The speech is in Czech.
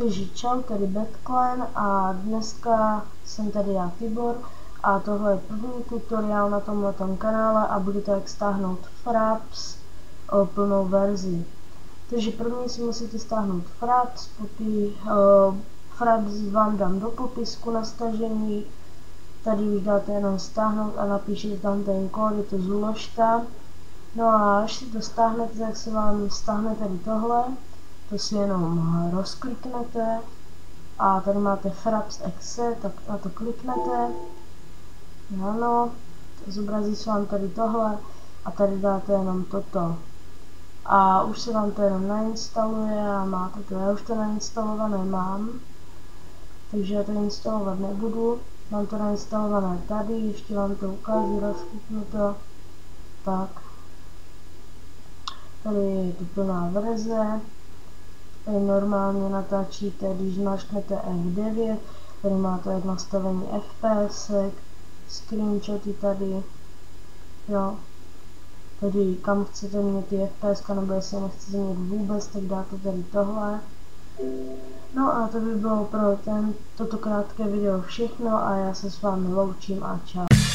Takže čau, tady Betclan a dneska jsem tady já Tibor a tohle je první tutoriál na tomhletom kanále a bude to jak stáhnout Fraps plnou verzi. Takže první si musíte stáhnout Fraps, Fraps vám dám do popisku na stažení, tady už dáte jenom stáhnout a napíšete tam ten kód, je to Zuložta. No a až si to stáhnete, tak se vám stáhne tady tohle. To si jenom rozkliknete a tady máte Fraps.exe, tak na to kliknete. Ano, zobrazí se vám tady tohle a tady dáte jenom toto. A už se vám to jenom nainstaluje a máte to. Já už to nainstalované mám, takže já to instalovat nebudu. Mám to nainstalované tady, ještě vám to ukážu, rozkliknu to. Tak. Tady je to plná verze. Tady normálně natáčíte, když zmáčknete F9, tady máte nastavení FPS, screenshoty tady, jo. Tady kam chcete mít ty FPS, nebo jestli nechcete mít vůbec, tak dáte tady tohle. No a to by bylo pro toto krátké video všechno a já se s vámi loučím a čau.